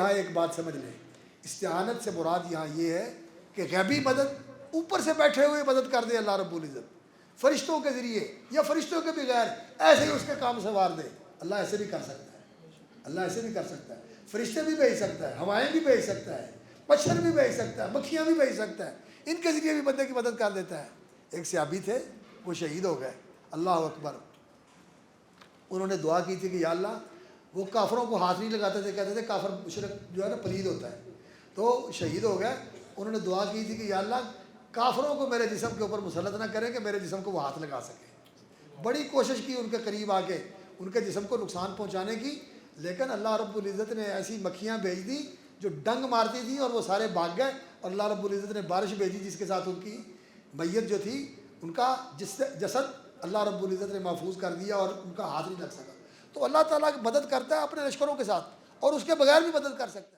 یہاں ایک بات سمجھ لیں، استعانت سے مراد یہاں یہ ہے کہ غیبی مدد اوپر سے بیٹھے ہوئے مدد کر دے اللہ رب العزت، فرشتوں کے ذریعے یا فرشتوں کے بغیر ایسے ہی اس کے کام سنوار دے۔ اللہ ایسے بھی کر سکتا ہے، اللہ ایسے بھی کر سکتا ہے، فرشتے بھی بھیج سکتا ہے، ہوائیں بھی بھیج سکتا ہے، مچھر بھی بھیج سکتا ہے، مکھیاں بھی بھیج سکتا ہے، ان کے ذریعے بھی بندے کی مدد کر دیتا ہے۔ ایک صحابی تھے، وہ شہید ہو گئے، اللہ اکبر۔ انہوں نے دعا کی تھی کہ یا اللہ، وہ کافروں کو ہاتھ نہیں لگاتے تھے، کہتے تھے کافر مشرک جو ہے نا پلید ہوتا ہے، تو شہید ہو گئے۔ انہوں نے دعا کی تھی کہ یا اللہ کافروں کو میرے جسم کے اوپر مسلط نہ کریں کہ میرے جسم کو وہ ہاتھ لگا سکے۔ بڑی کوشش کی ان کے قریب آ کے ان کے جسم کو نقصان پہنچانے کی، لیکن اللہ رب العزت نے ایسی مکھیاں بھیج دی جو ڈنگ مارتی تھی اور وہ سارے بھاگ گئے، اور اللہ رب العزت نے بارش بھیجی جس کے ساتھ ان کی میت جو تھی، ان کا جسد اللہ رب العزت نے محفوظ کر دیا اور ان کا ہاتھ نہیں لگ سکا۔ تو اللہ تعالیٰ کی مدد کرتا ہے اپنے لشکروں کے ساتھ، اور اس کے بغیر بھی مدد کر سکتا ہے۔